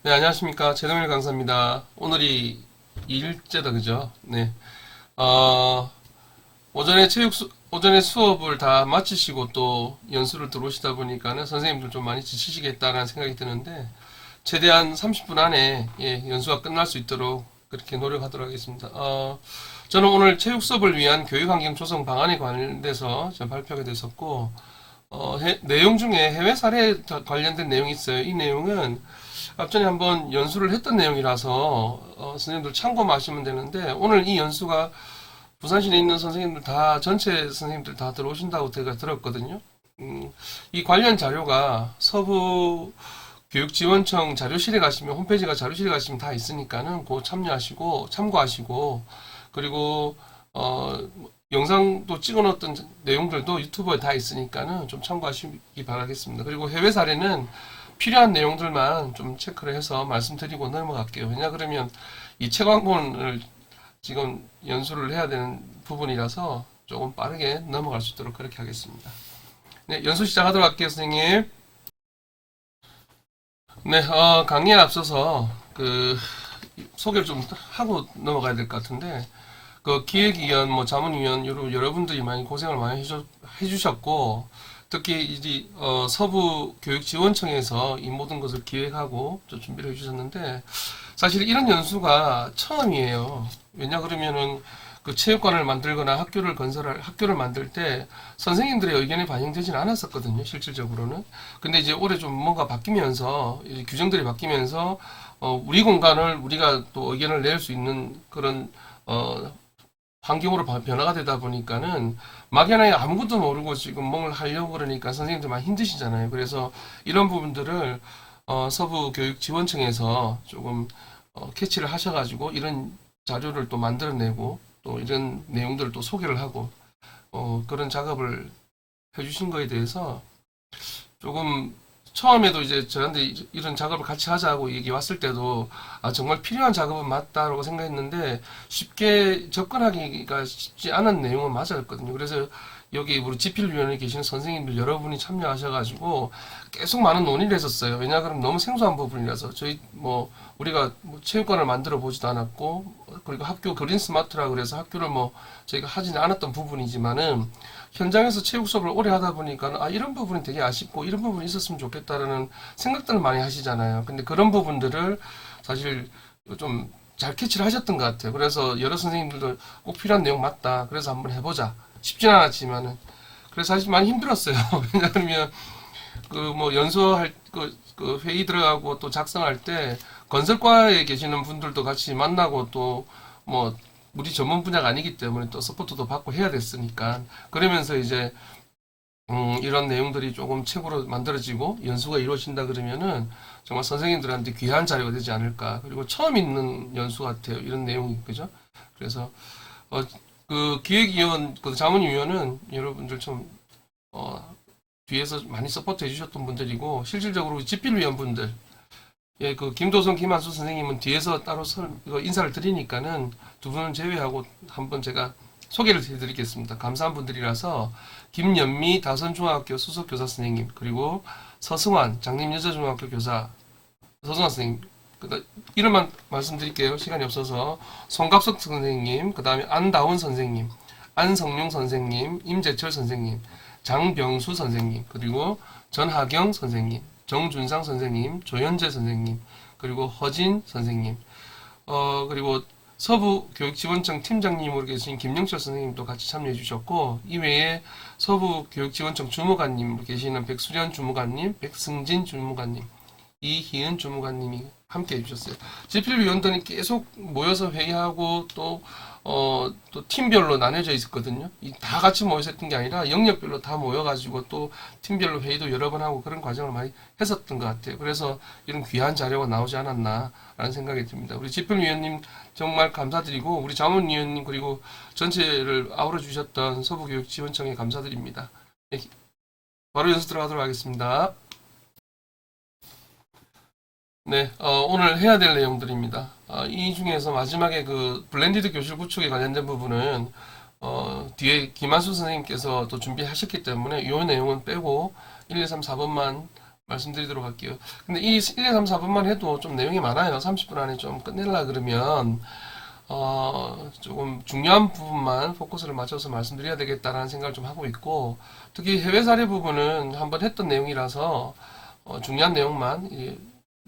네, 안녕하십니까. 최동일 강사입니다. 오늘이 2일째다, 그죠? 네. 어, 오전에 수업을 다 마치시고 또 연수를 들어오시다 보니까는 선생님들 좀 많이 지치시겠다라는 생각이 드는데, 최대한 30분 안에, 연수가 끝날 수 있도록 그렇게 노력하도록 하겠습니다. 저는 오늘 체육 수업을 위한 교육환경 조성 방안에 관련돼서 좀 발표하게 됐었고, 내용 중에 해외 사례 관련된 내용이 있어요. 이 내용은 앞전에 한번 연수를 했던 내용이라서 선생님들 참고만 하시면 되는데 오늘 이 연수가 부산시내 있는 선생님들 다 전체 선생님들 다 들어오신다고 제가 들었거든요. 이 관련 자료가 서부 교육지원청 자료실에 가시면 홈페이지가 자료실에 가시면 다 있으니까는 그거 참고하시고 그리고 영상도 찍어놓었던 내용들도 유튜브에 다 있으니까는 좀 참고하시기 바라겠습니다. 그리고 해외 사례는 필요한 내용들만 좀 체크를 해서 말씀드리고 넘어갈게요. 왜냐 그러면 이 채광본을 지금 연수를 해야 되는 부분이라서 조금 빠르게 넘어갈 수 있도록 그렇게 하겠습니다. 네, 연수 시작하도록 할게요, 선생님. 네, 강의에 앞서서 소개를 좀 하고 넘어가야 될 것 같은데 그 기획위원, 뭐 자문위원 여러분들이 많이 고생을 많이 해주셨고 특히 이제 서부교육지원청에서 이 모든 것을 기획하고 또 준비를 해주셨는데 사실 이런 연수가 처음이에요. 왜냐 그러면은 그 체육관을 만들거나 학교를 만들 때 선생님들의 의견이 반영되지는 않았었거든요. 실질적으로는. 근데 이제 올해 좀 뭔가 바뀌면서 이제 규정들이 바뀌면서 우리 공간을 우리가 또 의견을 낼 수 있는 그런 환경으로 변화가 되다 보니까는 막연하게 아무것도 모르고 지금 뭘 하려고 그러니까 선생님들 많이 힘드시잖아요. 그래서 이런 부분들을 서부교육지원청에서 조금 캐치를 하셔가지고 이런 자료를 또 만들어내고 또 이런 내용들을 또 소개를 하고 그런 작업을 해주신 거에 대해서 조금 처음에도 이제 저한테 이런 작업을 같이 하자고 얘기 왔을 때도 정말 필요한 작업은 맞다라고 생각했는데 쉽게 접근하기가 쉽지 않은 내용은 맞았거든요. 그래서 여기 우리 지필위원회 계시는 선생님들 여러분이 참여하셔가지고 계속 많은 논의를 했었어요. 왜냐 그러면 너무 생소한 부분이라서 저희 우리가 체육관을 만들어 보지도 않았고 그리고 학교 그린 스마트라 그래서 학교를 저희가 하지는 않았던 부분이지만은 현장에서 체육 수업을 오래 하다 보니까 이런 부분이 되게 아쉽고 이런 부분이 있었으면 좋겠다라는 생각들을 많이 하시잖아요. 근데 그런 부분들을 사실 좀 잘 캐치를 하셨던 것 같아요. 그래서 여러 선생님들도 꼭 필요한 내용 맞다. 그래서 한번 해보자. 쉽진 않았지만은 그래서 사실 많이 힘들었어요. 왜냐하면 연수할 회의 들어가고 또 작성할 때 건설과에 계시는 분들도 같이 만나고 또 우리 전문 분야가 아니기 때문에 또 서포트도 받고 해야 됐으니까 그러면서 이제 이런 내용들이 조금 책으로 만들어지고 연수가 이루어진다 그러면은 정말 선생님들한테 귀한 자료가 되지 않을까. 그리고 처음 있는 연수 같아요. 이런 내용이 그죠? 그래서 그 기획위원, 그 자문위원은 여러분들 좀 뒤에서 많이 서포트 해주셨던 분들이고 실질적으로 지필위원분들 그 김도성, 김한수 선생님은 뒤에서 따로 이거 인사를 드리니까는 두 분은 제외하고 한번 제가 소개를 해드리겠습니다. 감사한 분들이라서 김연미 다선중학교 수석교사 선생님 그리고 서승환 장림여자중학교 교사 서승환 선생님 이름만 말씀드릴게요. 시간이 없어서 송갑석 선생님 그 다음에 안다운 선생님 안성룡 선생님 임재철 선생님 장병수 선생님 그리고 전하경 선생님 정준상 선생님 조현재 선생님 그리고 허진 선생님 그리고 서부교육지원청 팀장님으로 계신 김영철 선생님도 같이 참여해 주셨고 이외에 서부교육지원청 주무관님으로 계시는 백수련 주무관님, 백승진 주무관님, 이희은 주무관님이 함께 해주셨어요. 지필위원들이 계속 모여서 회의하고 또 팀별로 나뉘어져 있었거든요. 다 같이 모여서 했던 게 아니라 영역별로 다 모여가지고 또 팀별로 회의도 여러 번 하고 그런 과정을 많이 했었던 것 같아요. 그래서 이런 귀한 자료가 나오지 않았나라는 생각이 듭니다. 우리 지필위원님 정말 감사드리고 우리 자문위원님 그리고 전체를 아우러 주셨던 서부교육지원청에 감사드립니다. 네, 바로 연수 들어가도록 하겠습니다. 네, 오늘 해야 될 내용들입니다. 이 중에서 마지막에 그 블렌디드 교실 구축에 관련된 부분은 뒤에 김한수 선생님께서 또 준비하셨기 때문에 이 내용은 빼고 1, 2, 3, 4번만 말씀드리도록 할게요. 근데 이 1, 2, 3, 4분만 해도 좀 내용이 많아요. 30분 안에 좀 끝내려 그러면 조금 중요한 부분만 포커스를 맞춰서 말씀드려야 되겠다라는 생각을 좀 하고 있고, 특히 해외 사례 부분은 한번 했던 내용이라서 중요한 내용만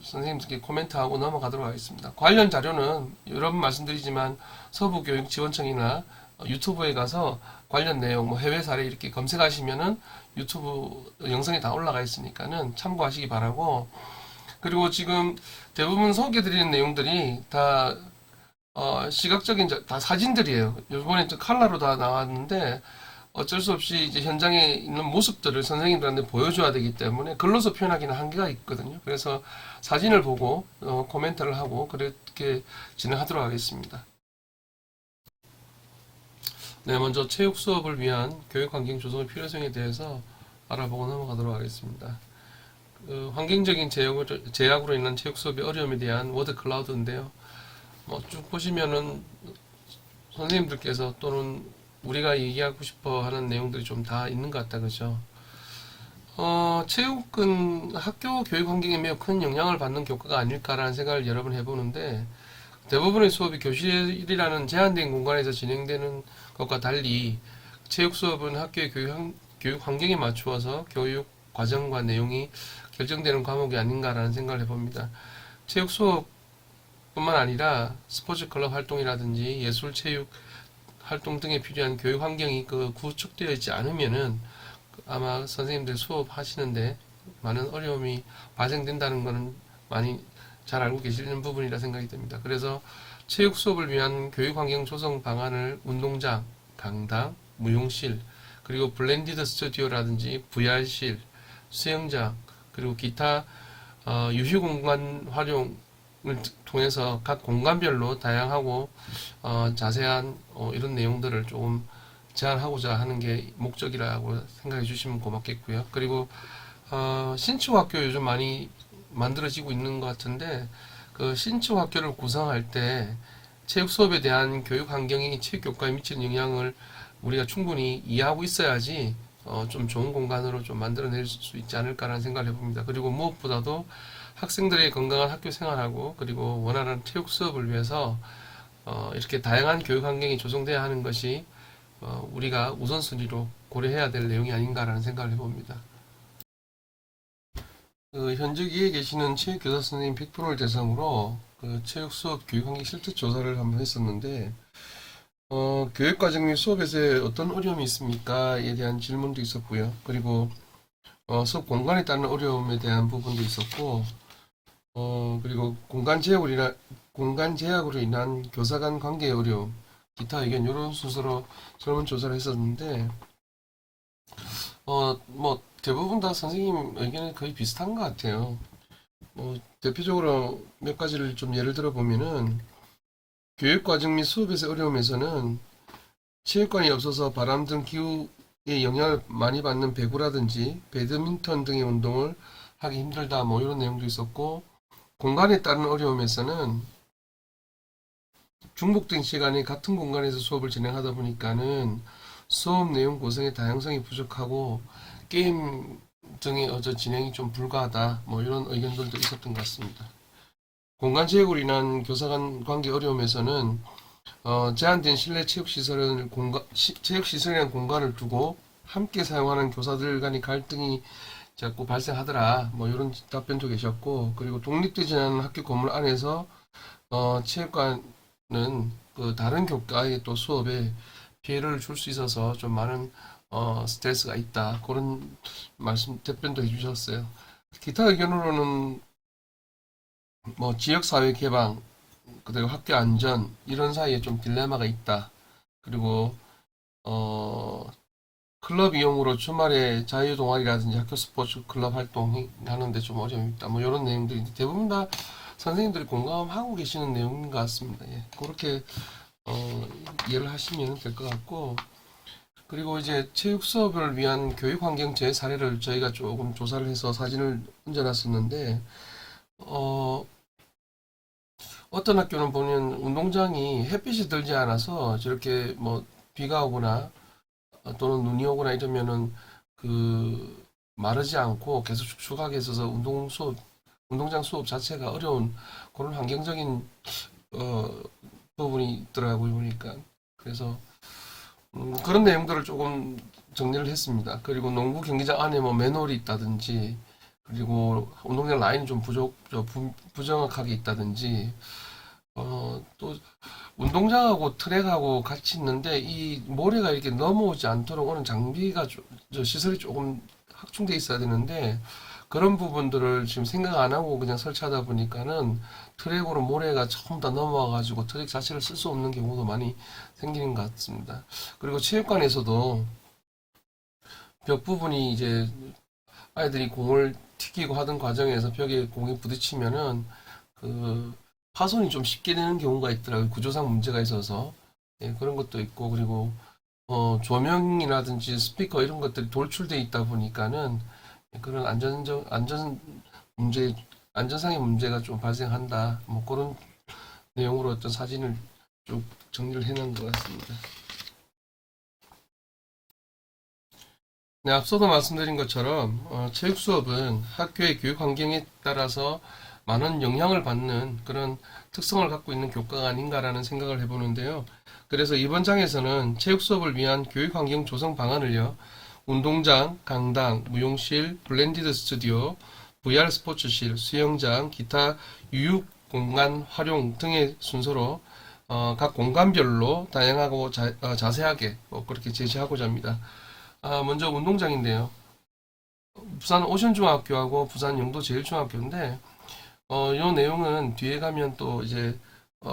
선생님들께 코멘트하고 넘어가도록 하겠습니다. 관련 자료는 여러 번 말씀드리지만 서부교육지원청이나 유튜브에 가서 관련 내용, 뭐 해외 사례 이렇게 검색하시면은 유튜브 영상이 다 올라가 있으니까는 참고하시기 바라고, 그리고 지금 대부분 소개드리는 내용들이 다 시각적인 다 사진들이에요. 이번에 컬러로 다 나왔는데 어쩔 수 없이 이제 현장에 있는 모습들을 선생님들한테 보여줘야 되기 때문에 글로서 표현하기는 한계가 있거든요. 그래서 사진을 보고 코멘트를 하고 그렇게 진행하도록 하겠습니다. 네, 먼저 체육 수업을 위한 교육 환경 조성의 필요성에 대해서 알아보고 넘어가도록 하겠습니다. 환경적인 제약으로 인한 체육 수업의 어려움에 대한 워드 클라우드인데요. 쭉 보시면은 선생님들께서 또는 우리가 얘기하고 싶어 하는 내용들이 좀 다 있는 것 같다, 그죠? 체육은 학교 교육 환경에 매우 큰 영향을 받는 교과가 아닐까라는 생각을 여러 번 해보는데, 대부분의 수업이 교실이라는 제한된 공간에서 진행되는 것과 달리 체육 수업은 학교의 교육 환경에 맞추어서 교육 과정과 내용이 결정되는 과목이 아닌가라는 생각을 해봅니다. 체육 수업뿐만 아니라 스포츠 클럽 활동이라든지 예술 체육 활동 등에 필요한 교육 환경이 구축되어 있지 않으면은 아마 선생님들 수업하시는데 많은 어려움이 발생된다는 것은 많이 잘 알고 계시는 부분이라 생각이 됩니다. 그래서 체육 수업을 위한 교육 환경 조성 방안을 운동장, 강당, 무용실, 그리고 블렌디드 스튜디오라든지 VR실, 수영장, 그리고 기타 유휴 공간 활용을 통해서 각 공간별로 다양하고 자세한 이런 내용들을 조금 제안하고자 하는 게 목적이라고 생각해 주시면 고맙겠고요. 그리고 신축학교 요즘 많이 만들어지고 있는 것 같은데, 그 신축학교를 구성할 때 체육 수업에 대한 교육 환경이 체육 교과에 미치는 영향을 우리가 충분히 이해하고 있어야지 좀 좋은 공간으로 좀 만들어낼 수 있지 않을까라는 생각을 해봅니다. 그리고 무엇보다도 학생들의 건강한 학교 생활하고 그리고 원활한 체육 수업을 위해서 이렇게 다양한 교육 환경이 조성돼야 하는 것이 우리가 우선순위로 고려해야 될 내용이 아닌가라는 생각을 해봅니다. 현직에 계시는 체육교사 선생님 100%를 대상으로 체육 수업 교육 환경 실태 조사를 한번 했었는데, 교육 과정 및 수업에서 어떤 어려움이 있습니까?에 대한 질문도 있었고요. 그리고 수업 공간에 따른 어려움에 대한 부분도 있었고, 그리고 공간 제약으로 인한 교사 간 관계의 어려움, 기타 의견 이런 순서로 설문조사를 했었는데, 뭐 대부분 다 선생님 의견이 거의 비슷한 것 같아요. 대표적으로 몇 가지를 좀 예를 들어 보면은, 교육 과정 및 수업에서 어려움에서는 체육관이 없어서 바람 등 기후에 영향을 많이 받는 배구라든지 배드민턴 등의 운동을 하기 힘들다, 뭐 이런 내용도 있었고, 공간에 따른 어려움에서는 중복된 시간에 같은 공간에서 수업을 진행하다 보니까는 수업 내용 구성의 다양성이 부족하고 게임 등의 진행이 좀 불가하다, 뭐 이런 의견들도 있었던 것 같습니다. 공간 제약으로 인한 교사 간 관계 어려움에서는 제한된 실내 체육시설이라는 공간을 두고 함께 사용하는 교사들 간의 갈등이 자꾸 발생하더라, 뭐 이런 답변도 계셨고, 그리고 독립되지 않은 학교 건물 안에서 체육관은 다른 교과의 또 수업에 피해를 줄 수 있어서 좀 많은 스트레스가 있다, 그런 말씀 답변도 해주셨어요. 기타 의견으로는 뭐 지역사회 개방, 그리고 학교 안전 이런 사이에 좀 딜레마가 있다. 그리고 클럽 이용으로 주말에 자유 동아리라든지 학교 스포츠 클럽 활동하는데 좀 어려움이 있다, 뭐 이런 내용들이 대부분 다 선생님들이 공감하고 계시는 내용인 것 같습니다. 예, 그렇게 이해를 하시면 될 것 같고, 그리고 이제 체육 수업을 위한 교육 환경 제 사례를 저희가 조금 조사를 해서 사진을 얹어놨었는데, 어떤 학교는 보면 운동장이 햇빛이 들지 않아서 저렇게 뭐 비가 오거나 또는 눈이 오거나 이러면은 그 마르지 않고 계속 축축하게 있어서 운동장 수업 자체가 어려운 그런 환경적인 어, 부분이 있더라고요, 보니까. 그래서 그런 내용들을 조금 정리를 했습니다. 그리고 농구 경기장 안에 뭐 맨홀이 있다든지, 그리고 운동장 라인이 좀 부정확하게 있다든지, 또 운동장하고 트랙하고 같이 있는데 이 모래가 이렇게 넘어오지 않도록 오는 장비가 저 시설이 조금 확충돼 있어야 되는데 그런 부분들을 지금 생각 안 하고 그냥 설치하다 보니까는 트랙으로 모래가 전부 다 넘어와가지고 트랙 자체를 쓸 수 없는 경우도 많이 생기는 것 같습니다. 그리고 체육관에서도 벽 부분이 이제 아이들이 공을 튀기고 하던 과정에서 벽에 공이 부딪히면은 그 파손이 좀 쉽게 되는 경우가 있더라고요. 구조상 문제가 있어서. 예, 그런 것도 있고, 그리고, 조명이라든지 스피커 이런 것들이 돌출돼 있다 보니까는 그런 안전 문제, 안전상의 문제가 좀 발생한다. 뭐 그런 내용으로 어떤 사진을 쭉 정리를 해놓은 것 같습니다. 네, 앞서도 말씀드린 것처럼 체육 수업은 학교의 교육 환경에 따라서 많은 영향을 받는 그런 특성을 갖고 있는 교과가 아닌가라는 생각을 해보는데요. 그래서 이번 장에서는 체육 수업을 위한 교육 환경 조성 방안을요, 운동장, 강당, 무용실, 블렌디드 스튜디오, VR 스포츠실, 수영장, 기타 유육 공간 활용 등의 순서로 각 공간별로 다양하고 자세하게 그렇게 제시하고자 합니다. 먼저 운동장인데요. 부산 오션중학교하고 부산 영도제일중학교인데, 요 내용은 뒤에 가면 또 이제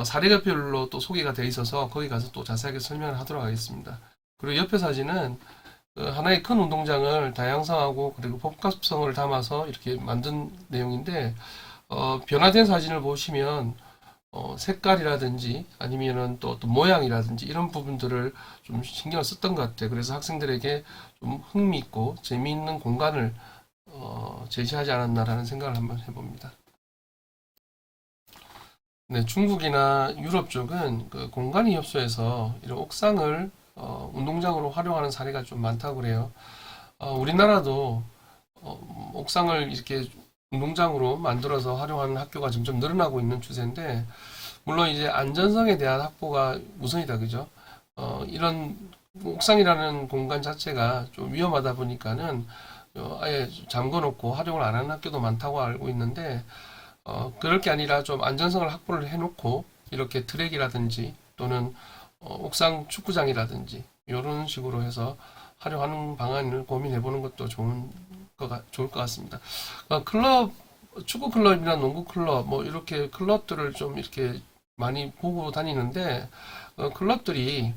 사례별로 또 소개가 돼 있어서 거기 가서 또 자세하게 설명을 하도록 하겠습니다. 그리고 옆에 사진은 하나의 큰 운동장을 다양성하고 그리고 복합성을 담아서 이렇게 만든 내용인데, 변화된 사진을 보시면 색깔이라든지 아니면은 또 어떤 모양이라든지 이런 부분들을 좀 신경을 썼던 것 같아요. 그래서 학생들에게 좀 흥미있고 재미있는 공간을 제시하지 않았나라는 생각을 한번 해봅니다. 네, 중국이나 유럽 쪽은 그 공간이 협소해서 이런 옥상을 운동장으로 활용하는 사례가 좀 많다고 그래요. 우리나라도 옥상을 이렇게 운동장으로 만들어서 활용하는 학교가 점점 늘어나고 있는 추세인데, 물론 이제 안전성에 대한 확보가 우선이다, 그죠? 이런 옥상이라는 공간 자체가 좀 위험하다 보니까는 아예 잠궈 놓고 활용을 안 하는 학교도 많다고 알고 있는데, 그럴 게 아니라 좀 안전성을 확보를 해놓고 이렇게 트랙이라든지 또는 옥상 축구장이라든지 이런 식으로 해서 활용하는 방안을 고민해 보는 것도 좋을 것 같습니다. 축구 클럽이나 농구 클럽 뭐 이렇게 클럽들을 좀 이렇게 많이 보고 다니는데, 클럽들이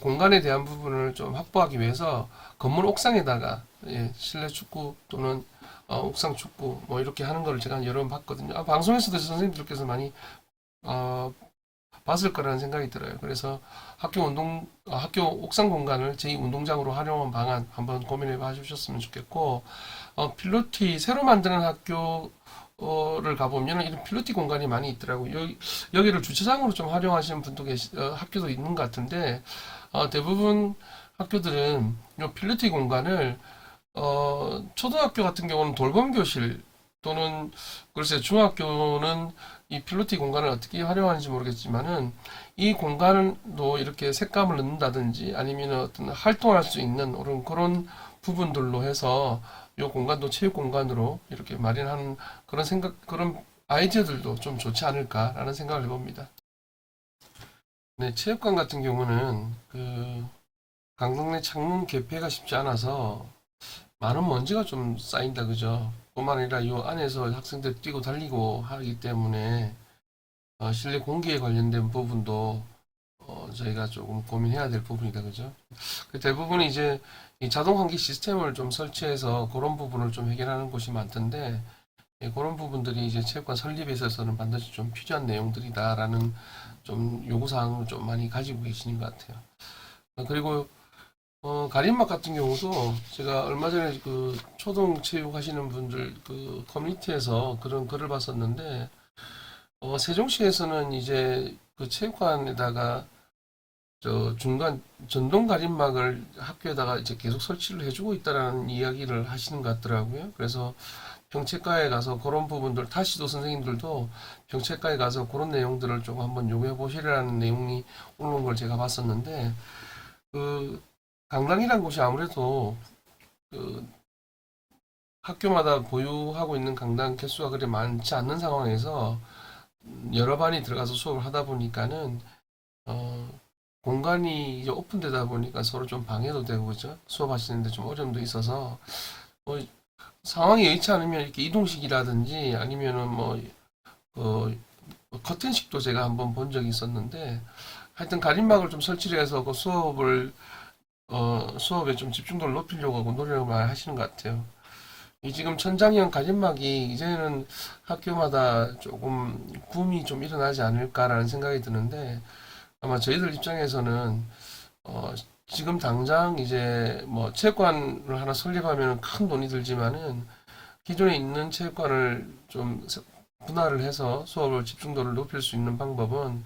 공간에 대한 부분을 좀 확보하기 위해서 건물 옥상에다가 실내 축구 또는 옥상 축구 뭐 이렇게 하는 걸 제가 여러 번 봤거든요. 방송에서도 선생님들께서 많이 어, 봤을 거라는 생각이 들어요. 그래서 학교 옥상 공간을 제2운동장으로 활용한 방안 한번 고민해 봐 주셨으면 좋겠고, 필로티, 새로 만드는 학교를 가보면 이런 필로티 공간이 많이 있더라고요. 여기를 주차장으로 좀 활용하시는 분도 학교도 있는 것 같은데, 대부분 학교들은 이 필로티 공간을 초등학교 같은 경우는 돌봄 교실 또는 글쎄 중학교는 이 필로티 공간을 어떻게 활용하는지 모르겠지만은 이 공간도 이렇게 색감을 넣는다든지 아니면 어떤 활동할 수 있는 그런 부분들로 해서 이 공간도 체육 공간으로 이렇게 마련하는 그런 아이디어들도 좀 좋지 않을까라는 생각을 해봅니다. 네, 체육관 같은 경우는 그 강당 내 창문 개폐가 쉽지 않아서 많은 먼지가 좀 쌓인다, 그죠? 뿐만 아니라 이 안에서 학생들 뛰고 달리고 하기 때문에 실내 공기에 관련된 부분도 저희가 조금 고민해야 될 부분이다, 그죠? 대부분 이제 이 자동 환기 시스템을 좀 설치해서 그런 부분을 좀 해결하는 곳이 많던데, 그런 부분들이 이제 체육관 설립에 있어서는 반드시 좀 필요한 내용들이다라는 좀 요구사항을 좀 많이 가지고 계시는 것 같아요. 그리고 가림막 같은 경우도 제가 얼마 전에 그 초등 체육 하시는 분들 그 커뮤니티에서 그런 글을 봤었는데, 세종시에서는 이제 그 체육관에다가 저 중간 전동 가림막을 학교에다가 이제 계속 설치를 해주고 있다라는 이야기를 하시는 것 같더라고요. 그래서 병책과에 가서 그런 부분들, 타시도 선생님들도 병책과에 가서 그런 내용들을 좀 한번 요구해 보시라는 내용이 올라온 걸 제가 봤었는데, 그 강당이라는 곳이 아무래도 그 학교마다 보유하고 있는 강당 개수가 그렇게 많지 않는 상황에서 여러 반이 들어가서 수업을 하다 보니까는 어, 공간이 이제 오픈되다 보니까 서로 좀 방해도 되고 그죠? 수업하시는데 좀 어려움도 있어서 뭐 상황이 여의치 않으면 이렇게 이동식이라든지 아니면은 그 커튼식도 제가 한번 본 적이 있었는데 하여튼 가림막을 좀 설치를 해서 그 수업에 좀 집중도를 높이려고 하고 노력을 많이 하시는 것 같아요. 이 지금 천장형 가림막이 이제는 학교마다 조금 붐이 좀 일어나지 않을까라는 생각이 드는데 아마 저희들 입장에서는 어, 지금 당장 이제 뭐 체육관을 하나 설립하면 큰 돈이 들지만은 기존에 있는 체육관을 좀 분할을 해서 수업을 집중도를 높일 수 있는 방법은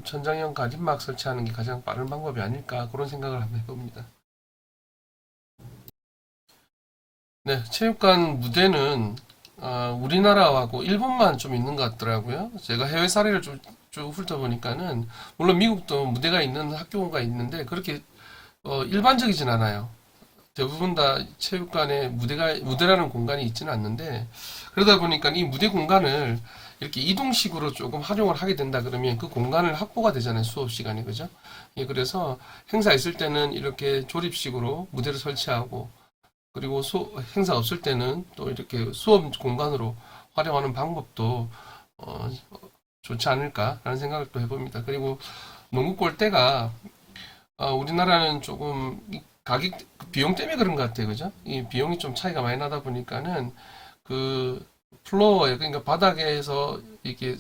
천장형 가림막 설치하는 게 가장 빠른 방법이 아닐까 그런 생각을 한번 해봅니다. 네, 체육관 무대는 우리나라하고 일본만 좀 있는 것 같더라고요. 제가 해외 사례를 쭉 훑어보니까는 물론 미국도 무대가 있는 학교가 있는데 그렇게 일반적이진 않아요. 대부분 다 체육관에 무대라는 공간이 있지는 않는데 그러다 보니까 이 무대 공간을 이렇게 이동식으로 조금 활용을 하게 된다 그러면 그 공간을 확보가 되잖아요. 수업 시간에 그죠? 예, 그래서 행사 있을 때는 이렇게 조립식으로 무대를 설치하고 그리고 행사 없을 때는 또 이렇게 수업 공간으로 활용하는 방법도 어, 좋지 않을까라는 생각을 또 해봅니다. 그리고 농구 골대가 우리나라는 조금 가격 비용 때문에 그런 것 같아요, 그죠? 이 비용이 좀 차이가 많이 나다 보니까는 그 플로어에 그러니까 바닥에서 이렇게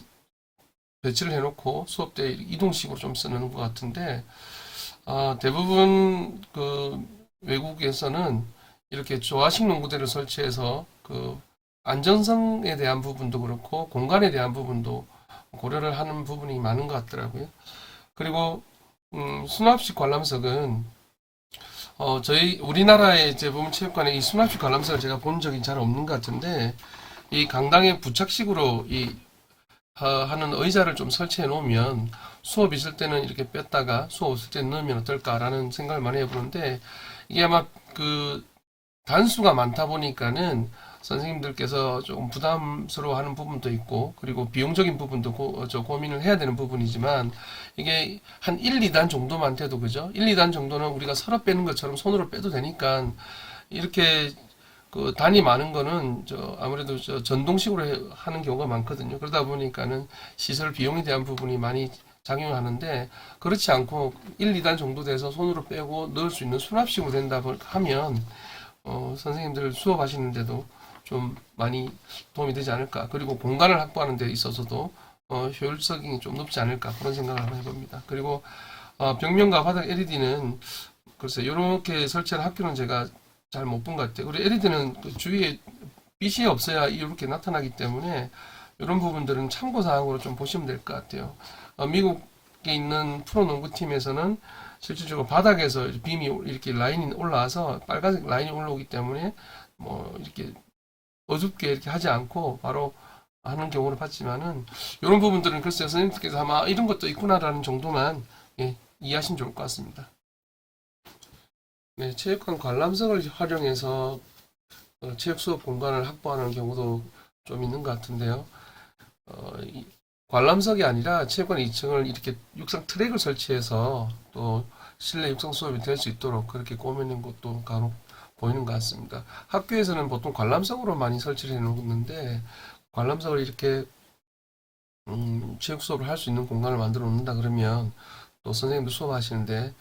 배치를 해놓고 수업 때 이동식으로 좀 쓰는 것 같은데 대부분 그 외국에서는 이렇게 조화식 농구대를 설치해서 그 안전성에 대한 부분도 그렇고 공간에 대한 부분도 고려를 하는 부분이 많은 것 같더라고요. 그리고 수납식 관람석은 저희 우리나라의 대부분 체육관에 이 수납식 관람석을 제가 본 적이 잘 없는 것 같은데 이 강당에 부착식으로 하는 의자를 좀 설치해 놓으면 수업 있을 때는 이렇게 뺐다가 수업 없을 때 넣으면 어떨까라는 생각을 많이 해보는데 이게 아마 그 단수가 많다 보니까는 선생님들께서 조금 부담스러워하는 부분도 있고 그리고 비용적인 부분도 고민을 해야 되는 부분이지만 이게 한 1, 2단 정도만 돼도 그죠? 1, 2단 정도는 우리가 서랍 빼는 것처럼 손으로 빼도 되니까 이렇게 그 단이 많은 거는 아무래도 전동식으로 하는 경우가 많거든요. 그러다 보니까는 시설 비용에 대한 부분이 많이 작용하는데 그렇지 않고 1, 2단 정도 돼서 손으로 빼고 넣을 수 있는 수납식으로 된다 하면 선생님들 수업하시는데도 좀 많이 도움이 되지 않을까. 그리고 공간을 확보하는 데 있어서도 효율성이 좀 높지 않을까. 그런 생각을 한번 해봅니다. 그리고 벽면과 바닥 LED는 글쎄 이렇게 설치한 학교는 제가 잘 못 본 것 같아요. 그리고 LED는 그 주위에 빛이 없어야 이렇게 나타나기 때문에 이런 부분들은 참고 사항으로 좀 보시면 될 것 같아요. 미국에 있는 프로농구팀에서는 실질적으로 바닥에서 빔이 이렇게 라인이 올라와서 빨간색 라인이 올라오기 때문에 뭐 이렇게 어둡게 이렇게 하지 않고 바로 하는 경우를 봤지만은 이런 부분들은 글쎄요 선생님께서 아마 이런 것도 있구나라는 정도만 이해하시면 좋을 것 같습니다. 네, 체육관 관람석을 활용해서 체육 수업 공간을 확보하는 경우도 좀 있는 것 같은데요. 관람석이 아니라 체육관 2층을 이렇게 육상 트랙을 설치해서 또 실내 육상 수업이 될 수 있도록 그렇게 꾸미는 것도 간혹 보이는 것 같습니다. 학교에서는 보통 관람석으로 많이 설치를 해놓는데 관람석을 이렇게 체육 수업을 할 수 있는 공간을 만들어 놓는다 그러면 또 선생님도 수업하시는데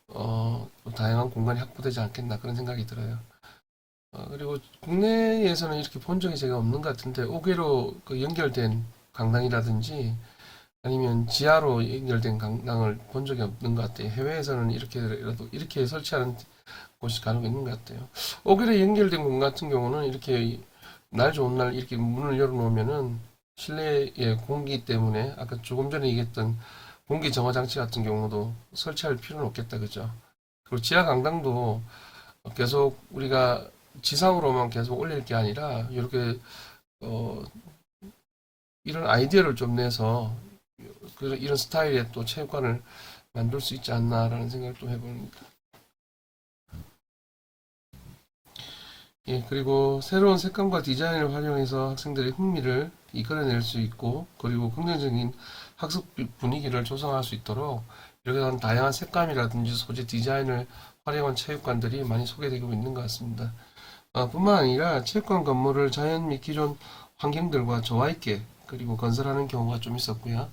또 다양한 공간이 확보되지 않겠나 그런 생각이 들어요. 그리고 국내에서는 이렇게 본 적이 제가 없는 것 같은데 5개로 그 연결된 강당이라든지 아니면 지하로 연결된 강당을 본 적이 없는 것 같아요. 해외에서는 이렇게 설치하는 곳이 간혹 있는 것 같아요. 5개로 연결된 공간 같은 경우는 이렇게 날 좋은 날 이렇게 문을 열어놓으면은 실내의 공기 때문에 아까 조금 전에 얘기했던 공기 정화 장치 같은 경우도 설치할 필요는 없겠다, 그죠? 그리고 지하 강당도 계속 우리가 지상으로만 계속 올릴 게 아니라 이렇게 어, 이런 아이디어를 좀 내서 이런 스타일의 또 체육관을 만들 수 있지 않나라는 생각을 또 해봅니다. 예, 그리고 새로운 색감과 디자인을 활용해서 학생들의 흥미를 이끌어낼 수 있고, 그리고 긍정적인 학습 분위기를 조성할 수 있도록 이렇게 다양한 색감이라든지 소재 디자인을 활용한 체육관들이 많이 소개되고 있는 것 같습니다. 뿐만 아니라 체육관 건물을 자연 및 기존 환경들과 조화 있게 그리고 건설하는 경우가 좀 있었고요.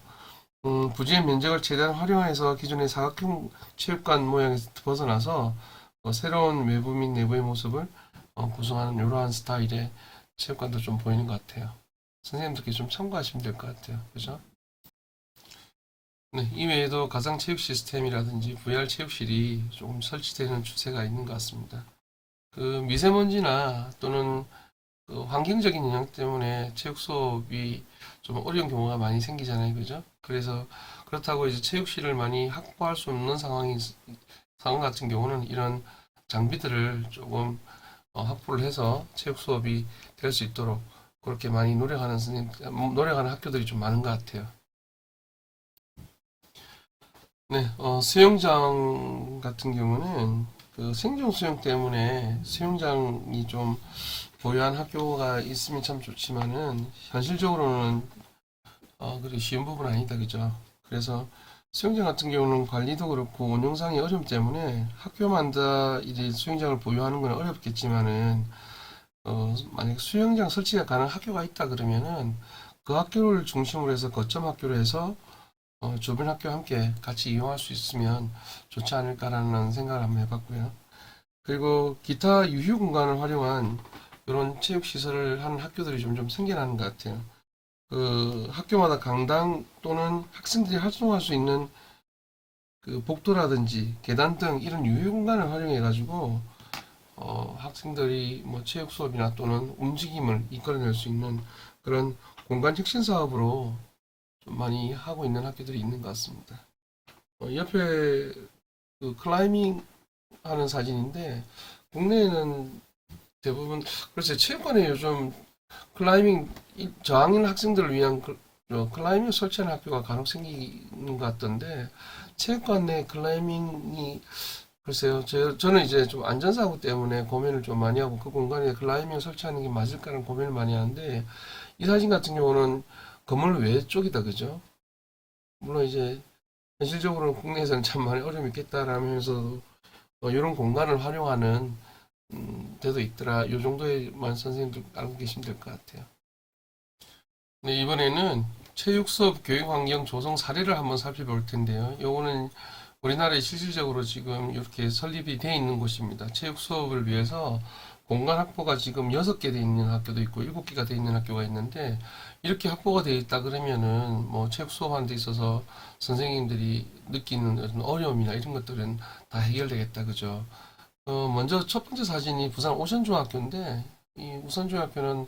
부지의 면적을 최대한 활용해서 기존의 사각형 체육관 모양에서 벗어나서 새로운 외부 및 내부의 모습을 구성하는 이러한 스타일의 체육관도 좀 보이는 것 같아요. 선생님들께 좀 참고하시면 될 것 같아요. 그죠? 네, 이외에도 가상 체육 시스템이라든지 VR 체육실이 조금 설치되는 추세가 있는 것 같습니다. 그 미세먼지나 또는 그 환경적인 영향 때문에 체육 수업이 좀 어려운 경우가 많이 생기잖아요. 그죠? 그래서 그렇다고 이제 체육실을 많이 확보할 수 없는 상황 같은 경우는 이런 장비들을 조금 확보를 해서 체육 수업이 될 수 있도록 그렇게 많이 노력하는 학교들이 좀 많은 것 같아요. 네, 수영장 같은 경우는 그 생존 수영 때문에 수영장이 좀 보유한 학교가 있으면 참 좋지만은 현실적으로는 그리 쉬운 부분은 아니다, 그죠? 그래서 수영장 같은 경우는 관리도 그렇고 운영상의 어려움 때문에 학교마다 이제 수영장을 보유하는 건 어렵겠지만은 만약 수영장 설치가 가능한 학교가 있다 그러면은 그 학교를 중심으로 해서 거점 학교로 해서 주변 학교와 함께 같이 이용할 수 있으면 좋지 않을까라는 생각을 한번 해봤고요. 그리고 기타 유휴 공간을 활용한 이런 체육 시설을 하는 학교들이 점점 생겨나는 것 같아요. 그 학교마다 강당 또는 학생들이 활동할 수 있는 그 복도라든지 계단 등 이런 유휴 공간을 활용해 가지고 학생들이 뭐 체육 수업이나 또는 움직임을 이끌어낼 수 있는 그런 공간 혁신 사업으로 좀 많이 하고 있는 학교들이 있는 것 같습니다. 옆에 그 클라이밍 하는 사진인데 국내에는 대부분 글쎄 체육관에 요즘 클라이밍 저학년 학생들을 위한 클라이밍 설치하는 학교가 간혹 생기는 것 같던데 체육관 내 클라이밍이 글쎄요 저는 이제 좀 안전사고 때문에 고민을 좀 많이 하고 그 공간에 클라이밍 설치하는 게 맞을까라는 고민을 많이 하는데 이 사진 같은 경우는 건물 외 쪽이다 그죠? 물론 이제 현실적으로는 국내에서는 참 많이 어려움이 있겠다라면서도 이런 공간을 활용하는 데도 있더라. 요 정도에만 선생님들 알고 계시면 될 것 같아요. 네, 이번에는 체육 수업 교육 환경 조성 사례를 한번 살펴볼 텐데요. 요거는 우리나라에 실질적으로 지금 이렇게 설립이 되어 있는 곳입니다. 체육 수업을 위해서 공간 확보가 지금 6개 되어 있는 학교도 있고 7개가 되어 있는 학교가 있는데 이렇게 확보가 되어 있다 그러면은 뭐 체육 수업하는 데 있어서 선생님들이 느끼는 어떤 어려움이나 이런 것들은 다 해결되겠다 그죠? 먼저 첫 번째 사진이 부산 오션중학교인데 이 오션중학교는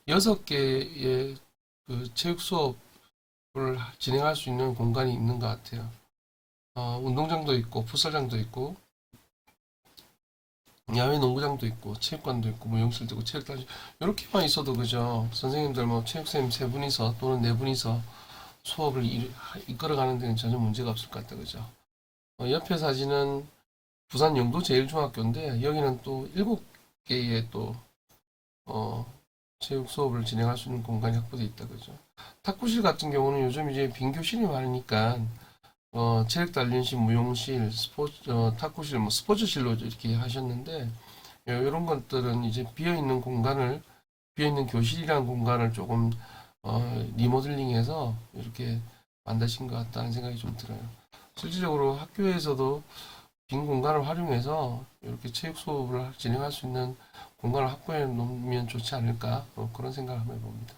6개의 그 체육 수업을 진행할 수 있는 공간이 있는 것 같아요. 운동장도 있고 풋살장도 있고 야외 농구장도 있고 체육관도 있고 뭐 용실도 있고 체육단 이렇게만 있어도 그죠 선생님들 뭐 체육선생님 세 분이서 또는 네 분이서 수업을 이끌어가는 데는 전혀 문제가 없을 것 같다 그죠 옆에 사진은 부산 영도 제일중학교인데 여기는 또 7개의 또 체육 수업을 진행할 수 있는 공간이 확보되어 있다 그죠 탁구실 같은 경우는 요즘 이제 빈 교실이 많으니까 체육 단련실, 무용실, 탁구실, 뭐 스포츠실로 이렇게 하셨는데 이런 것들은 이제 비어 있는 교실이라는 공간을 조금 리모델링해서 이렇게 만드신 것 같다는 생각이 좀 들어요. 실질적으로 학교에서도 빈 공간을 활용해서 이렇게 체육 수업을 진행할 수 있는 공간을 확보해 놓으면 좋지 않을까 그런 생각을 한번 해봅니다.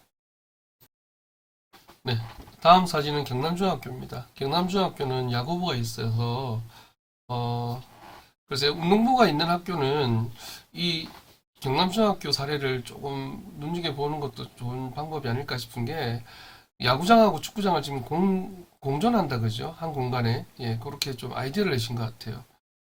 네, 다음 사진은 경남중학교입니다. 경남중학교는 야구부가 있어서 어, 글쎄 운동부가 있는 학교는 이 경남중학교 사례를 조금 눈여겨보는 것도 좋은 방법이 아닐까 싶은 게 야구장하고 축구장을 지금 공존한다 그죠? 한 공간에. 예, 그렇게 좀 아이디어를 내신 것 같아요.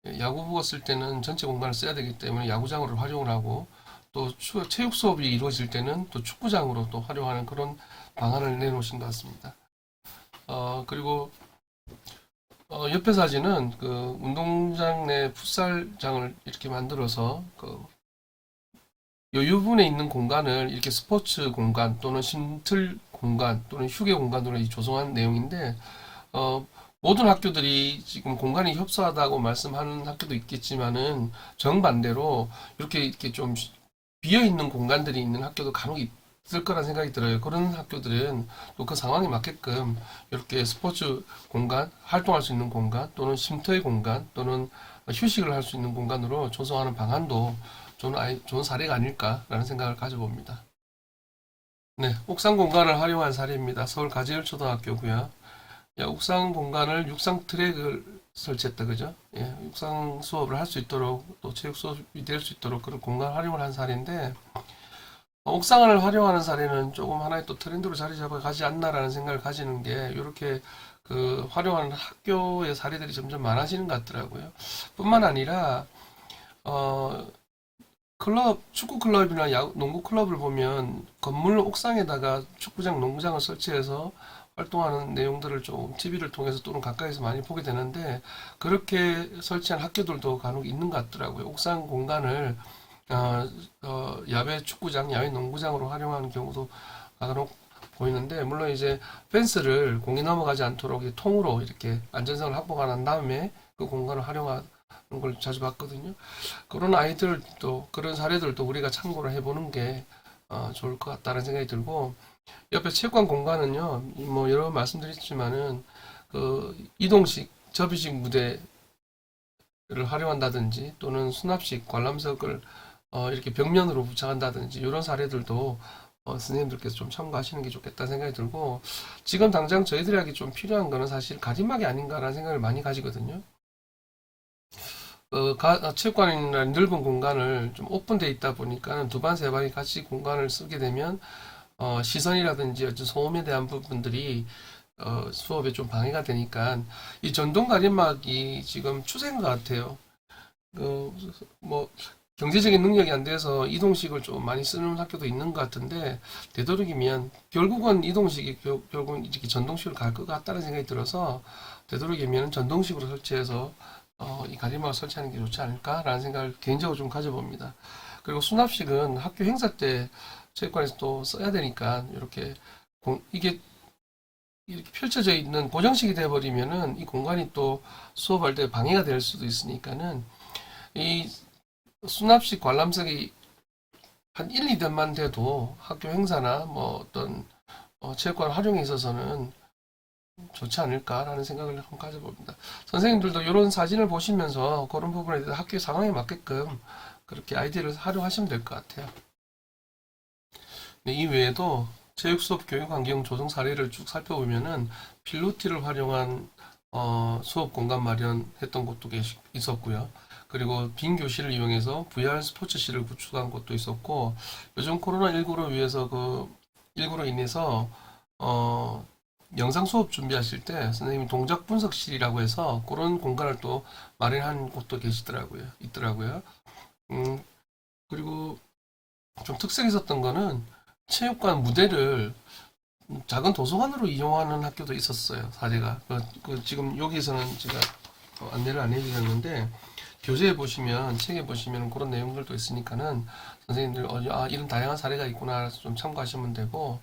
예, 야구부가 쓸 때는 전체 공간을 써야 되기 때문에 야구장으로 활용을 하고 또 체육 수업이 이루어질 때는 또 축구장으로 또 활용하는 그런 방안을 내놓으신 것 같습니다. 그리고 옆에 사진은 그 운동장 내 풋살장을 이렇게 만들어서 그 여유분에 있는 공간을 이렇게 스포츠 공간 또는 쉼틀 공간 또는 휴게 공간으로 조성한 내용인데 모든 학교들이 지금 공간이 협소하다고 말씀하는 학교도 있겠지만은 정반대로 이렇게 좀 비어 있는 공간들이 있는 학교도 간혹 있을 거란 생각이 들어요. 그런 학교들은 또 그 상황에 맞게끔 이렇게 스포츠 공간, 활동할 수 있는 공간 또는 쉼터의 공간 또는 휴식을 할 수 있는 공간으로 조성하는 방안도 좋은 사례가 아닐까라는 생각을 가져봅니다. 네, 옥상 공간을 활용한 사례입니다. 서울 가지열초등학교고요. 야, 옥상 공간을 육상 트랙을 설치했다, 그죠? 예, 육상 수업을 할 수 있도록 또 체육 수업이 될 수 있도록 그런 공간 활용을 한 사례인데 옥상을 활용하는 사례는 조금 하나의 또 트렌드로 자리 잡아가지 않나라는 생각을 가지는 게 이렇게 그 활용하는 학교의 사례들이 점점 많아지는 것 같더라고요. 뿐만 아니라 어, 축구 클럽이나 농구 클럽을 보면 건물 옥상에다가 축구장, 농구장을 설치해서 활동하는 내용들을 좀 TV를 통해서 또는 가까이서 많이 보게 되는데 그렇게 설치한 학교들도 간혹 있는 것 같더라고요. 옥상 공간을 야외 축구장, 야외 농구장으로 활용하는 경우도 간혹 보이는데 물론 이제 펜스를 공이 넘어가지 않도록 통으로 이렇게 안전성을 확보가 난 다음에 그 공간을 활용하는 걸 자주 봤거든요. 그런 아이들도 그런 사례들도 우리가 참고를 해보는 게 좋을 것 같다는 생각이 들고 옆에 체육관 공간은요 뭐 여러 번 말씀드렸지만은 그 이동식 접이식 무대를 활용한다든지 또는 수납식 관람석을 이렇게 벽면으로 부착한다든지 이런 사례들도 선생님들께서 좀 참고하시는 게 좋겠다 생각이 들고 지금 당장 저희들에게 좀 필요한 거는 사실 가림막이 아닌가라는 생각을 많이 가지거든요. 체육관이나 넓은 공간을 좀 오픈되어 있다 보니까 두 반, 세 반이 같이 공간을 쓰게 되면 시선이라든지 어떤 소음에 대한 부분들이 수업에 좀 방해가 되니까 이 전동 가림막이 지금 추세인 것 같아요. 뭐 경제적인 능력이 안 돼서 이동식을 좀 많이 쓰는 학교도 있는 것 같은데 되도록이면 결국은 이동식이 결국은 이렇게 전동식으로 갈 것 같다는 생각이 들어서 되도록이면 전동식으로 설치해서 이 가림막을 설치하는 게 좋지 않을까라는 생각을 개인적으로 좀 가져봅니다. 그리고 수납식은 학교 행사 때 체육관에서 또 써야 되니까 이게 이렇게 펼쳐져 있는 고정식이 돼버리면은 이 공간이 또 수업할 때 방해가 될 수도 있으니까는 이 수납식 관람석이 한 1, 2대만 돼도 학교 행사나 뭐 어떤 체육관 활용에 있어서는 좋지 않을까라는 생각을 한번 가져봅니다. 선생님들도 이런 사진을 보시면서 그런 부분에 대해서 학교 상황에 맞게끔 그렇게 아이디어를 활용하시면 될 것 같아요. 네, 이 외에도 체육 수업 교육 환경 조성 사례를 쭉 살펴보면은 필로티를 활용한 수업 공간 마련했던 곳도 있었고요. 그리고 빈 교실을 이용해서 VR 스포츠실을 구축한 곳도 있었고 요즘 코로나19로 위해서 그19로 인해서 영상 수업 준비하실 때 선생님이 동작 분석실이라고 해서 그런 공간을 또 마련한 곳도 있더라고요. 음, 그리고 좀 특색 있었던 거는 체육관 무대를 작은 도서관으로 이용하는 학교도 있었어요. 사례가. 지금 여기서는 제가 안내를 안 해드렸는데 교재에 보시면 책에 보시면 그런 내용들도 있으니까는 선생님들 이런 다양한 사례가 있구나 좀 참고하시면 되고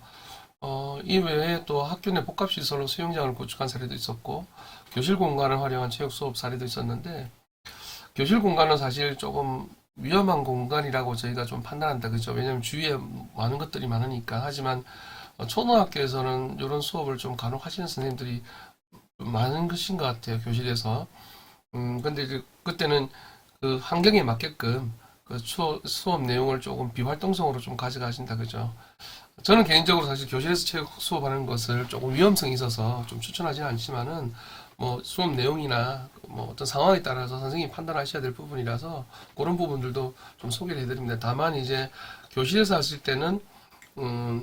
이 외에 또 학교 내 복합시설로 수영장을 구축한 사례도 있었고 교실 공간을 활용한 체육 수업 사례도 있었는데 교실 공간은 사실 조금 위험한 공간이라고 저희가 좀 판단한다 그죠? 왜냐하면 주위에 많은 것들이 많으니까 하지만 초등학교에서는 이런 수업을 좀 간혹 하시는 선생님들이 많은 것인 것 같아요 교실에서 근데 이제 그때는 그 환경에 맞게끔 그 수업 내용을 조금 비활동성으로 좀 가져가신다 그죠? 저는 개인적으로 사실 교실에서 체육 수업하는 것을 조금 위험성이 있어서 좀 추천하지는 않지만은 뭐 수업 내용이나 뭐 어떤 상황에 따라서 선생님이 판단하셔야 될 부분이라서 그런 부분들도 좀 소개를 해드립니다. 다만 이제 교실에서 하실 때는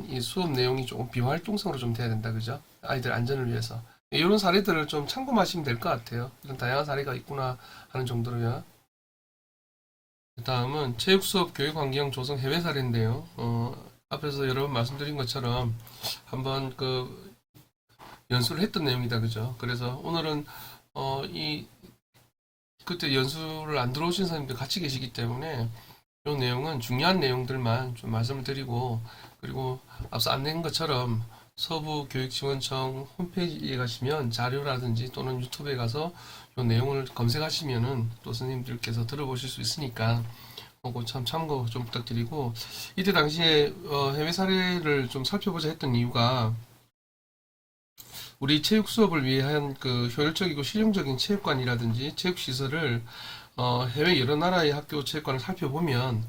이 수업 내용이 조금 비활동성으로 좀 돼야 된다, 그죠? 아이들 안전을 위해서. 이런 사례들을 좀 참고하시면 될 것 같아요. 이런 다양한 사례가 있구나 하는 정도로요. 다음은 체육 수업 교육 환경 조성 해외 사례인데요. 앞에서 여러 번 말씀드린 것처럼 한번 그 연수를 했던 내용이다, 그죠? 그래서 오늘은 이 그때 연수를 안 들어오신 선생님들 같이 계시기 때문에 이 내용은 중요한 내용들만 좀 말씀을 드리고, 그리고 앞서 안내한 것처럼 서부교육지원청 홈페이지에 가시면 자료라든지 또는 유튜브에 가서 이 내용을 검색하시면은 또 선생님들께서 들어보실 수 있으니까 그거 참 참고 좀 부탁드리고, 이때 당시에 해외 사례를 좀 살펴보자 했던 이유가 우리 체육 수업을 위한 그 효율적이고 실용적인 체육관이라든지 체육 시설을 해외 여러 나라의 학교 체육관을 살펴보면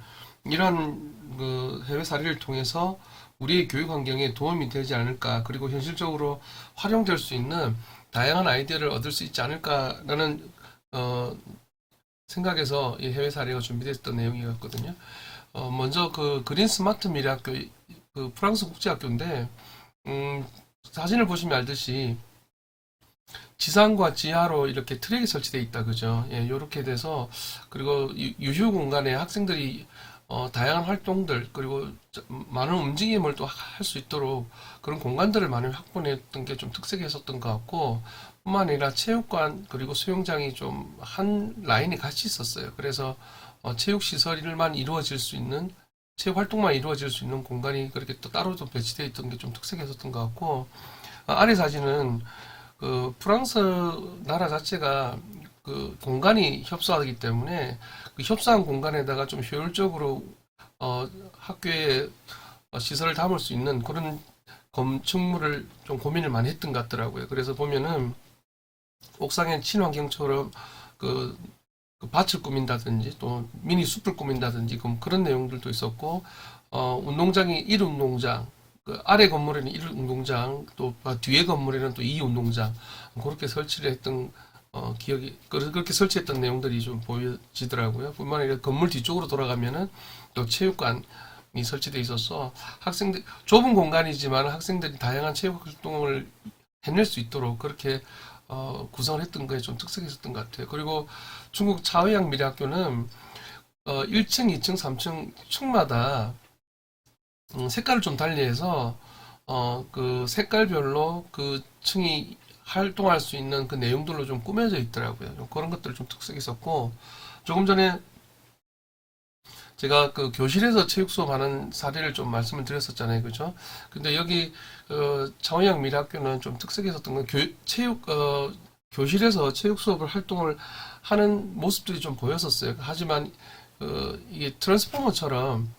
이러한 그 해외 사례를 통해서 우리의 교육 환경에 도움이 되지 않을까, 그리고 현실적으로 활용될 수 있는 다양한 아이디어를 얻을 수 있지 않을까라는 생각에서 이 해외 사례가 준비됐던 내용이었거든요. 먼저 그 그린 스마트 미래학교, 그 프랑스 국제학교인데 사진을 보시면 알듯이 지상과 지하로 이렇게 트랙이 설치되어 있다, 그죠? 예, 이렇게 돼서, 그리고 유휴 공간에 학생들이 다양한 활동들, 그리고 많은 움직임을 또 할 수 있도록 그런 공간들을 많이 확보했던 게 좀 특색이 있었던 것 같고, 뿐만 아니라 체육관, 그리고 수영장이 좀 한 라인에 같이 있었어요. 그래서 체육 시설만 이루어질 수 있는, 체육 활동만 이루어질 수 있는 공간이 그렇게 또 따로 좀 배치되어 있던 게 좀 특색이 있었던 것 같고, 아래 사진은 그 프랑스 나라 자체가 그 공간이 협소하기 때문에 그 협소한 공간에다가 좀 효율적으로 학교에 시설을 담을 수 있는 그런 건축물을 좀 고민을 많이 했던 것 같더라고요. 그래서 보면은 옥상에 친환경처럼 그, 그 밭을 꾸민다든지 또 미니 숲을 꾸민다든지 그런 내용들도 있었고, 운동장이 1운동장, 그 아래 건물에는 1운동장, 또 뒤에 건물에는 또 2운동장, 그렇게 설치를 했던 기억이, 그렇게 설치했던 내용들이 좀 보여지더라고요. 뿐만 아니라 건물 뒤쪽으로 돌아가면은 또 체육관이 설치돼 있어서 학생들, 좁은 공간이지만 학생들이 다양한 체육 활동을 해낼 수 있도록 그렇게 구성을 했던 거에 좀 특색이 있었던 것 같아요. 그리고 중국 차의양 미래학교는 1층, 2층, 3층 층마다 색깔을 좀 달리해서 그 색깔별로 그 층이 활동할 수 있는 그 내용들로 좀 꾸며져 있더라고요. 그런 것들 좀 특색이 있었고, 조금 전에 제가 그 교실에서 체육 수업하는 사례를 좀 말씀을 드렸었잖아요, 그죠? 근데 여기 창원양 미래학교는 좀 특색이 있었던 건 교실에서 체육 수업을 활동을 하는 모습들이 좀 보였었어요. 하지만 이게 트랜스포머처럼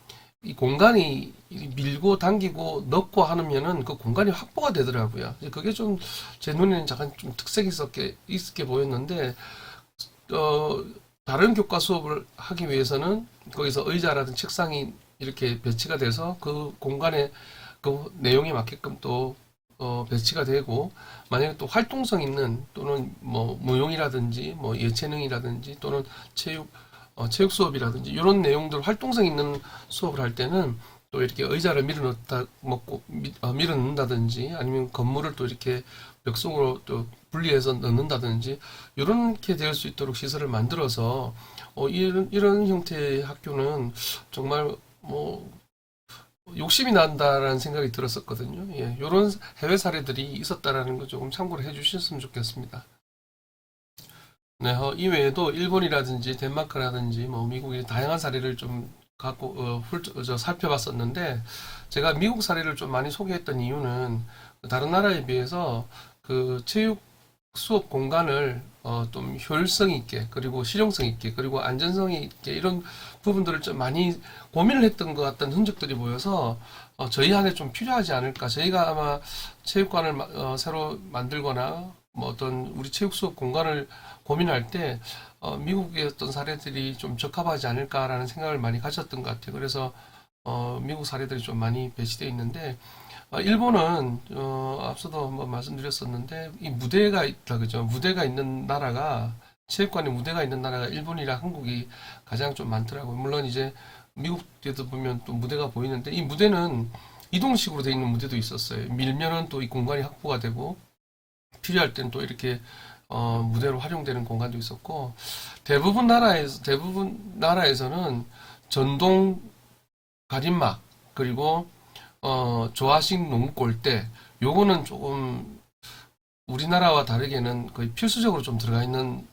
이 공간이 밀고 당기고 넣고 하면은 그 공간이 확보가 되더라고요. 그게 좀 제 눈에는 잠깐 좀 특색이 있게 보였는데, 어, 다른 교과 수업을 하기 위해서는 거기서 의자라든 책상이 이렇게 배치가 돼서 그 공간에 그 내용에 맞게끔 또 배치가 되고, 만약에 또 활동성 있는 또는 뭐 무용이라든지 뭐 예체능이라든지 또는 체육 수업이라든지 이런 내용들 활동성 있는 수업을 할 때는 또 이렇게 의자를 밀어 넣는다든지 아니면 건물을 또 이렇게 벽 속으로 또 분리해서 넣는다든지 이렇게 될 수 있도록 시설을 만들어서 이런 형태의 학교는 정말 뭐 욕심이 난다라는 생각이 들었었거든요. 예, 이런 해외 사례들이 있었다라는 거 조금 참고를 해주셨으면 좋겠습니다. 네, 이외에도 일본이라든지 덴마크라든지 뭐 미국의 다양한 사례를 좀 갖고 살펴봤었는데, 제가 미국 사례를 좀 많이 소개했던 이유는 다른 나라에 비해서 그 체육 수업 공간을 좀 효율성 있게, 그리고 실용성 있게, 그리고 안전성 있게 이런 부분들을 좀 많이 고민을 했던 것 같다는 흔적들이 보여서 저희 안에 좀 필요하지 않을까. 저희가 아마 체육관을 새로 만들거나 뭐 어떤 우리 체육 수업 공간을 고민할 때 미국의 어떤 사례들이 좀 적합하지 않을까라는 생각을 많이 가졌던 것 같아요. 그래서 미국 사례들이 좀 많이 배치되어 있는데, 일본은 앞서도 한번 말씀드렸었는데 이 무대가 있다, 그죠? 무대가 있는 나라가, 체육관에 무대가 있는 나라가 일본이랑 한국이 가장 좀 많더라고요. 물론 이제 미국에도 보면 또 무대가 보이는데 이 무대는 이동식으로 되어 있는 무대도 있었어요. 밀면은 또 이 공간이 확보가 되고 필요할 땐 또 이렇게 무대로 활용되는 공간도 있었고 대부분 나라에서는 전동 가림막 그리고 조화식 농구 골대 요거는 조금 우리나라와 다르게는 거의 필수적으로 좀 들어가 있는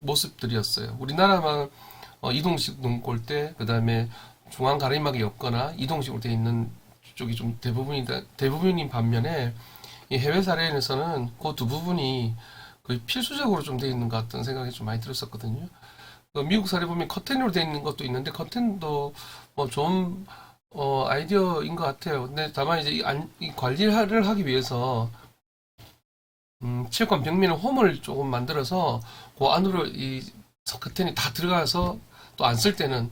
모습들이었어요. 우리나라만 이동식 농구 골대 그다음에 중앙 가림막이 없거나 이동식으로 되어 있는 쪽이 좀 대부분인 반면에 이 해외 사례에서는 그 두 부분이 거의 필수적으로 좀 되어 있는 것 같다는 생각이 좀 많이 들었었거든요. 미국 사례 보면 커튼으로 되어 있는 것도 있는데 커튼도 뭐 좀 아이디어인 것 같아요. 근데 다만 이제 이 관리를 하기 위해서 체육관 벽면에 홈을 조금 만들어서 그 안으로 이 커튼이 다 들어가서 또 안 쓸 때는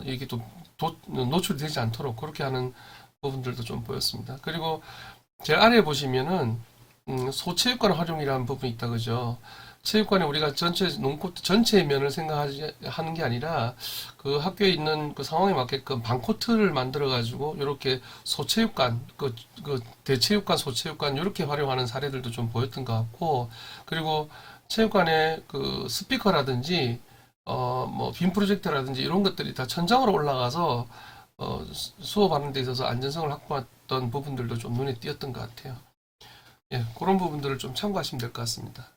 이게 또 노출이 되지 않도록 그렇게 하는 부분들도 좀 보였습니다. 그리고 제일 아래에 보시면은 소체육관 활용이라는 부분이 있다 그죠? 체육관에 우리가 전체 농코트 전체의 면을 생각하지 하는 게 아니라 그 학교에 있는 그 상황에 맞게끔 반코트를 만들어 가지고 이렇게 소체육관 그 대체육관 소체육관 이렇게 활용하는 사례들도 좀 보였던 것 같고 그리고 체육관에 그 스피커라든지 뭐 빔 프로젝터라든지 이런 것들이 다 천장으로 올라가서 수업하는 데 있어서 안전성을 확보했던 부분들도 좀 눈에 띄었던 것 같아요. 예, 그런 부분들을 좀 참고하시면 될 것 같습니다.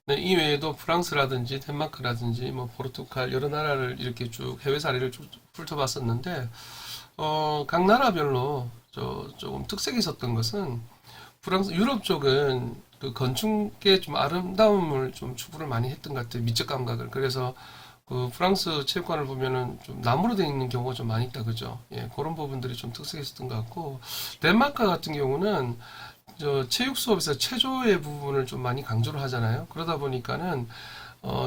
네, 이 외에도 프랑스라든지 덴마크라든지 뭐 포르투갈 여러 나라를 이렇게 쭉 해외 사례를 쭉 훑어봤었는데 각 나라별로 조금 특색이 있었던 것은 프랑스 유럽 쪽은 그 건축의 좀 아름다움을 좀 추구를 많이 했던 것 같아요. 미적 감각을. 그래서 그 프랑스 체육관을 보면은 좀 나무로 되어 있는 경우가 좀 많이 있다 그죠? 예, 그런 부분들이 좀 특색이 있었던 것 같고 덴마크 같은 경우는 체육 수업에서 체조의 부분을 좀 많이 강조를 하잖아요. 그러다 보니까는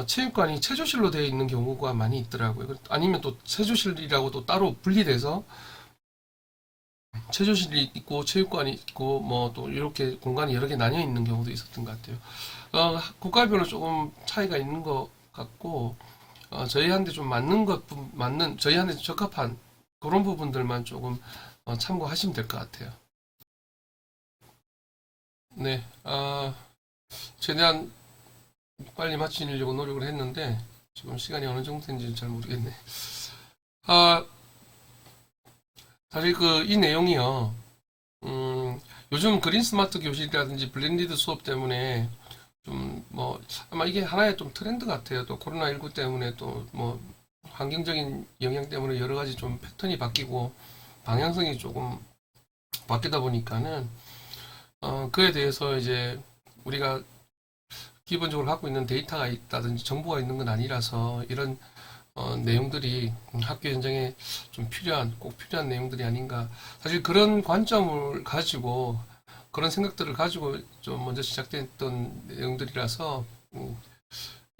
체육관이 체조실로 되어 있는 경우가 많이 있더라고요. 아니면 또 체조실이라고 또 따로 분리돼서 체조실이 있고 체육관이 있고 뭐 또 이렇게 공간이 여러 개 나뉘어 있는 경우도 있었던 것 같아요. 국가별로 조금 차이가 있는 것 같고 저희한테 좀 맞는 저희한테 적합한 그런 부분들만 조금 참고하시면 될 것 같아요. 네, 최대한 빨리 마치려고 노력을 했는데 지금 시간이 어느 정도 된지 잘 모르겠네. 아, 사실 그 이 내용이요. 요즘 그린 스마트 교실이라든지 블렌디드 수업 때문에 좀 뭐 아마 이게 하나의 좀 트렌드 같아요. 또 코로나19 때문에 또 뭐 환경적인 영향 때문에 여러 가지 좀 패턴이 바뀌고 방향성이 조금 바뀌다 보니까는 그에 대해서 이제 우리가 기본적으로 갖고 있는 데이터가 있다든지 정보가 있는 건 아니라서 이런 내용들이 학교 현장에 좀 꼭 필요한 내용들이 아닌가. 사실 그런 관점을 가지고 그런 생각들을 가지고 좀 먼저 시작됐던 내용들이라서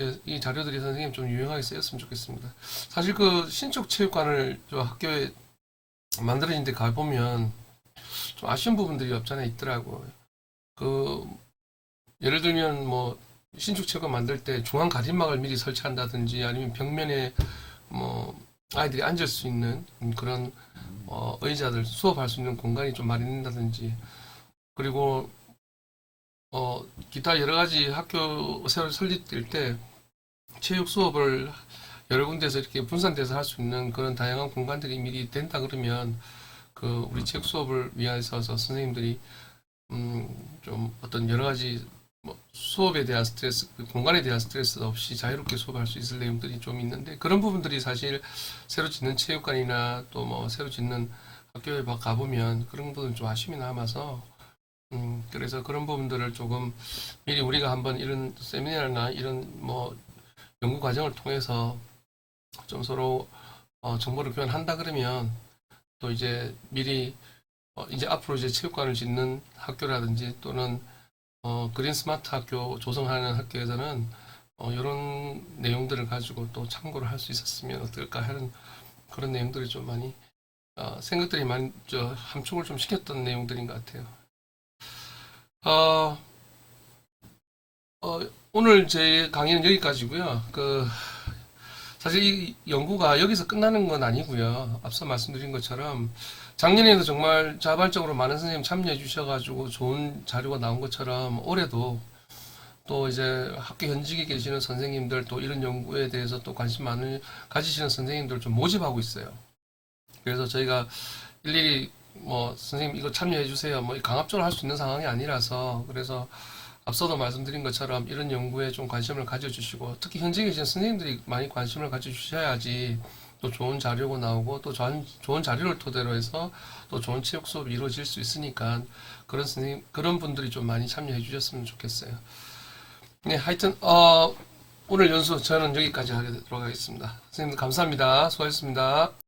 예, 이 자료들이 선생님 좀 유용하게 쓰였으면 좋겠습니다. 사실 그 신축 체육관을 저 학교에 만들어진 데 가보면 좀 아쉬운 부분들이 없잖아 있더라고요. 그 예를 들면 뭐 신축 체육관 만들 때 중앙 가림막을 미리 설치한다든지 아니면 벽면에 뭐 아이들이 앉을 수 있는 그런 의자들 수업할 수 있는 공간이 좀 마련된다든지 그리고 기타 여러 가지 학교 새로 설립될 때 체육 수업을 여러 군데서 이렇게 분산돼서 할 수 있는 그런 다양한 공간들이 미리 된다 그러면 그 우리 체육 수업을 위해서 선생님들이 좀 어떤 여러 가지 뭐 수업에 대한 스트레스, 그 공간에 대한 스트레스 없이 자유롭게 수업할 수 있을 내용들이 좀 있는데 그런 부분들이 사실 새로 짓는 체육관이나 또 뭐 새로 짓는 학교에 가보면 그런 부분은 좀 아쉬움이 남아서 그래서 그런 부분들을 조금 미리 우리가 한번 이런 세미나나 이런 뭐 연구 과정을 통해서 좀 서로 정보를 교환한다 그러면 또 이제 미리 이제 앞으로 이제 체육관을 짓는 학교라든지 또는 그린 스마트 학교 조성하는 학교에서는 이런 내용들을 가지고 또 참고를 할 수 있었으면 어떨까 하는 그런 내용들이 좀 많이 생각들이 많이 함축을 좀 시켰던 내용들인 것 같아요. 어, 오늘 제 강의는 여기까지고요. 사실 이 연구가 여기서 끝나는 건 아니고요. 앞서 말씀드린 것처럼 작년에도 정말 자발적으로 많은 선생님 참여해 주셔가지고 좋은 자료가 나온 것처럼 올해도 또 이제 학교 현직에 계시는 선생님들 또 이런 연구에 대해서 또 관심 많은 가지시는 선생님들 좀 모집하고 있어요. 그래서 저희가 일일이 뭐 선생님 이거 참여해 주세요 뭐 강압적으로 할 수 있는 상황이 아니라서 그래서 앞서도 말씀드린 것처럼 이런 연구에 좀 관심을 가져주시고 특히 현직에 계신 선생님들이 많이 관심을 가져주셔야지 또 좋은 자료가 나오고 또 좋은 자료를 토대로 해서 또 좋은 체육 수업이 이루어질 수 있으니까 그런 선생님 그런 분들이 좀 많이 참여해 주셨으면 좋겠어요. 네, 하여튼 오늘 연수 저는 여기까지 하도록 하겠습니다. 선생님들 감사합니다. 수고하셨습니다.